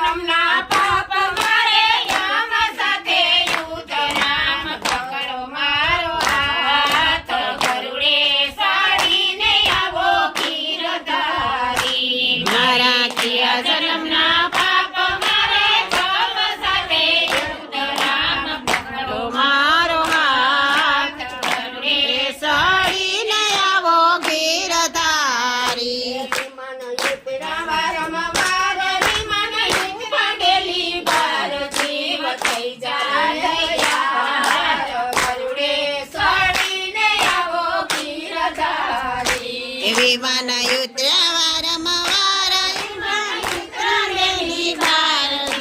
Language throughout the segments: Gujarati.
જન્મના પાપ મારે યમ સાથે યુદ્ધ રામ પકડો મારો હાથ ગરુડે સાડીને આવો ગીરધારી મારા કિયા જન્મના પાપ મારે જન્મ સાથે યુદ્ધ રામ પકડો મારો હાથ ગરુડે સાડીને આવો ગીરધારી વિમાન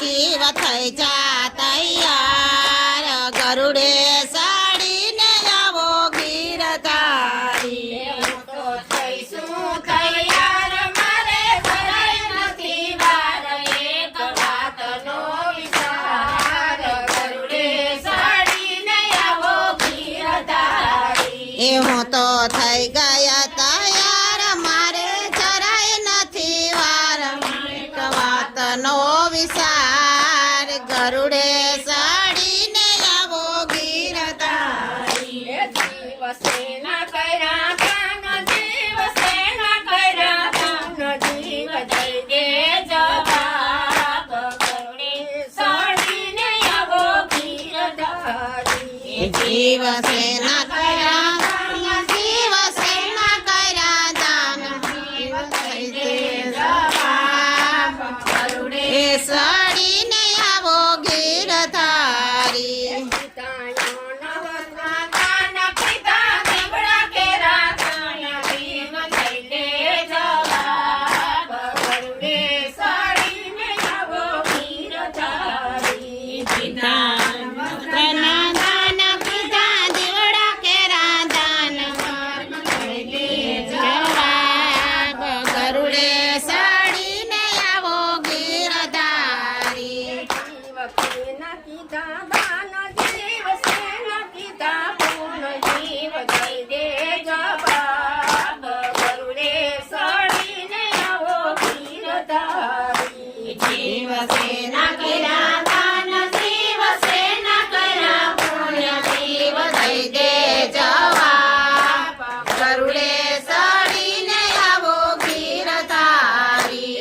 જીવ થઈ જા તૈયાર ગરુડે સાડીને આવો ગીરધારી તો થઈશું તૈયાર મારે જરાય નથી વાર એક વાતનો વિચાર ગરુડે સાડીને આવો ગીરધારી એ હું તો થઈ ગયા તૈયાર મારે જરાય નથી વાર એક વાતનો વિચાર ગરુડે સાડીને આવો ગીરધારી જીવસેના કર્યા કાન જીવસેના કર્યા કાન જીવ દઈ દે જવાબ ગરુડે સાડીને આવો ગીરધારી જીવસેના કર્યા સાડીને આવો ગીરધારી જીવસેના કર્યા દાન જીવસેના કર્યા પુણ્ય જીવ દઈ દે જવાબ ગરુડે સાડીને આવો ગીરધારી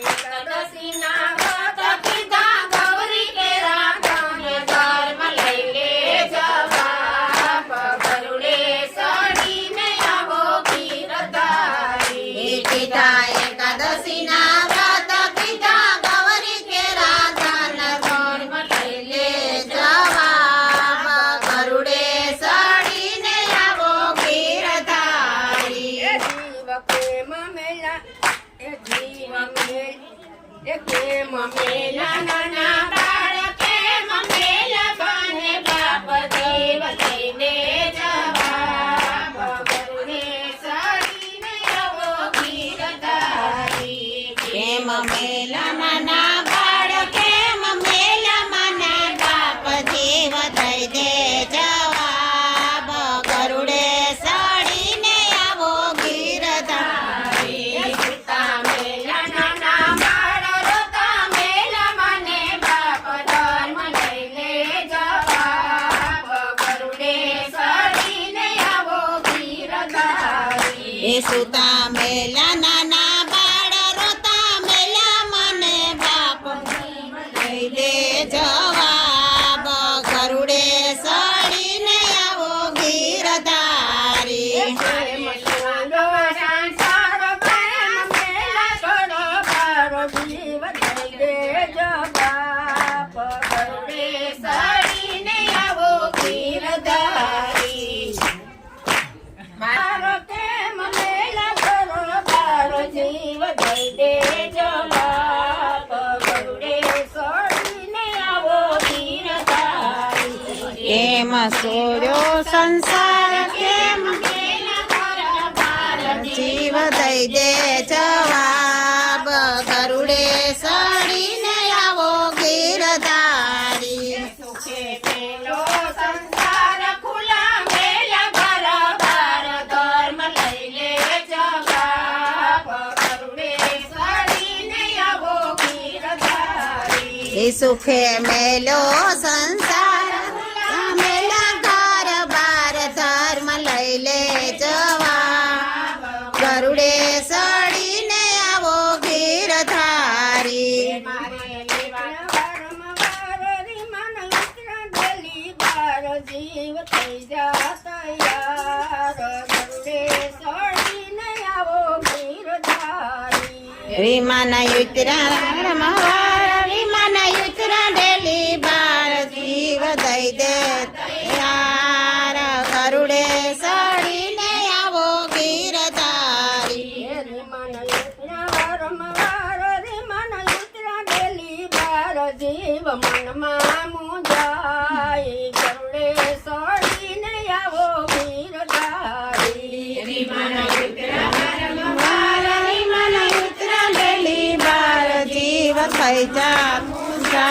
એકાદશીના વ્રત કીધા ગૌરી કેરા દાન ધર્મ લઈ લે જવાબ ગરુડે સાડીને આવો ગીરધારી કીધા એકાદશીના મેલા નાના બાળકે મેલા બાને બાપ દેવ દઈને જવાબ ગરુડે સાડીને આવો ગીરધારી કેમ મેલા નાના બાળકે મેલા માના બાપ દેવ દઈ દે જવાબ ગરુડે સાડીને આવો ગીરધારી સીતા મેલા નાના સુતા મેલા નાના બાળ રોતા મેલા મને બાપ લઈ દે જવાબ ગરુડે સાડીને આવો ગીરધારી સાડીને આવો ગીરધારી જીવ દઈ દે જવાબ ગરુડે સાડીને આવો ગીરધારી કેમ સોર્યો સંસાર કેમ જીવ દઈ દે જવાબ ગરુડે સાડીને આવો ગીરધારી સુખે પેલો સંસાર ખુલા મેલા બરાબર ધર્મ લઈ લે જવાબ ગરુડે સાડીને આવો ગીરધારી એ સુખે મેલો સંસાર મેલા ઘર બાર ધર્મ લઈ લે જવાબ ગરુડે સડીને આવો ગીરધારી જીવ થઈ જા તૈયાર ગરુડે સડીને આવો ગીરધારી વિમાન યુતરા ડેલી બાર જીવ દઈ દે યાર ગરુડે સડીને આવો ગીરધારી રીમન યુતરા વારંવાર રીમન યુતરા ડેલી બાર જીવ મનમાં મુંજાય ગરુડે સડીને આવો ગીરધારી વિમાન યુતરા ડેલી બાર જીવ થઈ જાય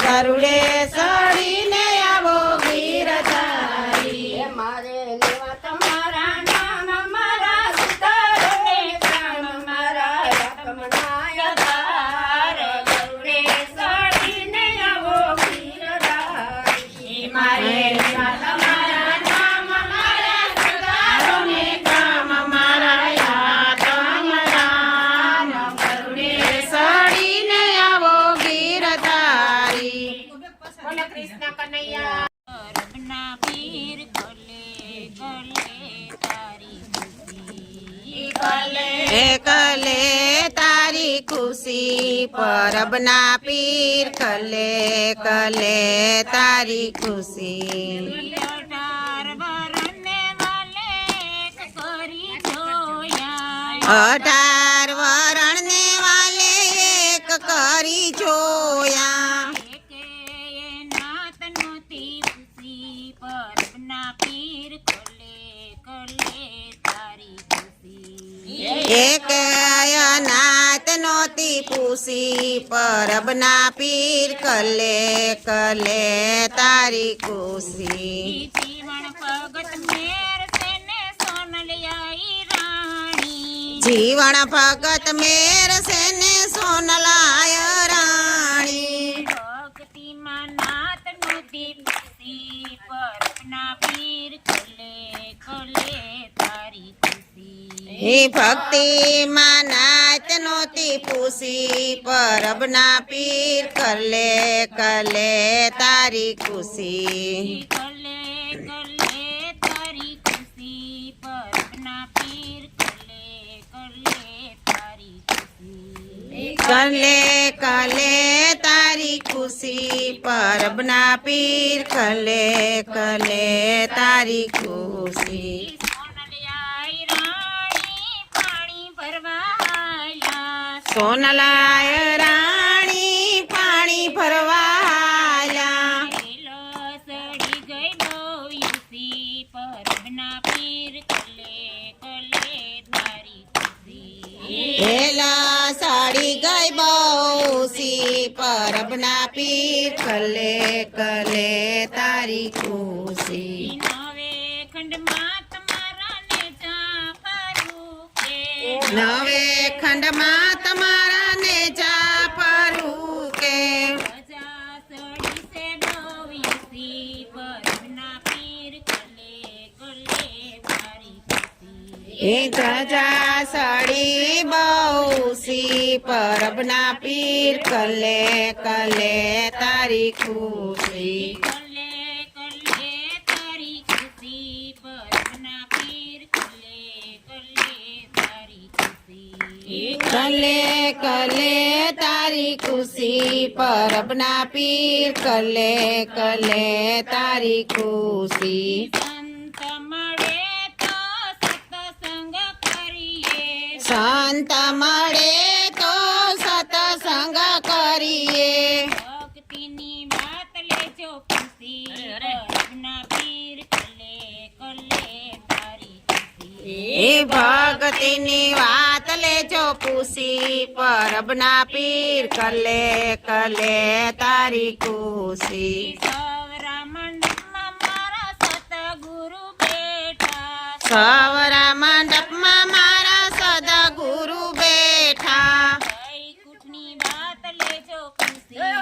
ગરુડે સડીને આવો ગીરધારી મારે લેવા તમારા નામ મારા સુતારને કામ મારા રકમના આધાર ગરુડે સડીને આવો ગીરધારી મારે તમારા નામ મારા સુધારોને કામ મારા યાતમ રામ ગરુડે સડીને આવો ગીરધારી બોલો કૃષ્ણ કનૈયા રબના પીર કલે તારી ખુશી કલે તારી ખુશી પરબના પીર કલે તારી ખુશી 18 વરને વાલે કરી જોયા 18 વરણને વાલે એક કરી જોયા કે નાત નોતી ખુશી પરબના પીર કલે તારી ખુશી એક અનાથ નોતી પૂસી પરબના પીર કલે તારી ખુશી જીવન ભગત મેર સેને સોનલિયાઈ રાણી જીવણ ભગત મેર સેને સોનલાય રાણી ભક્તિમાં નાત નોતી ખુશી પરબના પીર કલે તારી ખુશી હે ભક્તિ માં નાત નોતી પૂસી પરબના પીર કલે તારી ખુશી કલે તારી ખુશી પરબના પીર તારી ખુશી કલે તારી ખુશી પરબના પીર કલે તારી ખુશી સોનલિયાઈ રાણી પાણી ભરવા આયા સોનલાય રાણી પાણી ભરવા આયા પેલો સડી ગઈ બહુસી પરબના પીર કલે તારી ખુશી હેલા સાડી ગઈ બહુસી પરબના પીર કલે તારી ખુશી નવે ખંડમાં તમારા ને જા પરું કે નવે ખંડમાં તમારા ને જા પરું કે પ્રજા સડી સે બહુસી પરબના પીર કલે તારી ખુશી એ ધજા સડી બહુસી પરબના પીર કલે તારી ખુશી કલે તારી ખુશી પરબના પીર કલે તારી ખુશી કલે તારી ખુશી પરબના પીર કલે તારી ખુશી સંત મળે તો સત્સંગ કરીએ સંત મળે તો સત્સંગ કરીએ ભક્તિની વાત લેજો ખુશી પરબના પીર કલે તારી ખુશી એ ભક્તિની વાત લેજો પૂસી પરબના પીર કલે તારી ખુશી સવરા મંડપમાં મારા સતગુરુ બેઠા સવરા મંડપમાં મારા સદગુરુ બેઠા કઈ કુટની વાત લેજો ખુશી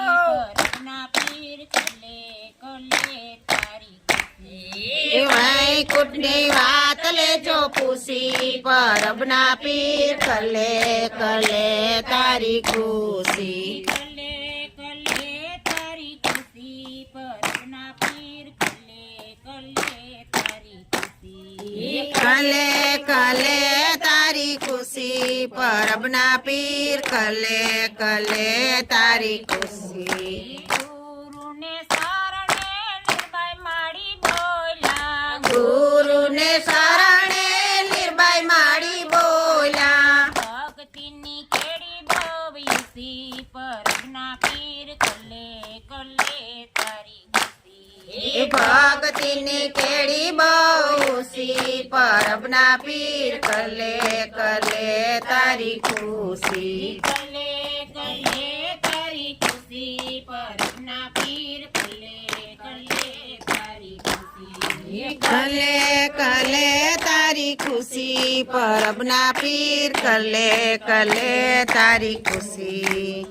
દુઃખની વાત લેજો પૂછી પરબના પીર કલે કલે તારી ખુશી કલે કલે તારી ખુશી પરબના પીર કલે કલે તારી ખુશી કલે કલે તારી ખુશી પરબના પીર કલે કલે તારી ખુશી ગુરુને શરણે નિર્ભય માડી બોલ્યા ગુરુને શરણે નિર્ભય માડી બોલ્યા ભક્તિની કેડી ભવિષ્ય પરબના પીર કલે કલે તારી ખુશી એ ભક્તિની કેડી બહુસી પરબના પીર કલે કલે તારી ખુશી કલે કલે તારી ખુશી પરબના પીર કલે કલે તારી ખુશી કલે કલે તારી ખુશી પરબના પીર કલે કલે તારી ખુશી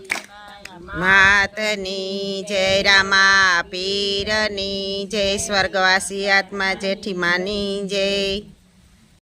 માતની જય રામા પીરની જય સ્વર્ગવાસી આત્મા જેઠી માની જય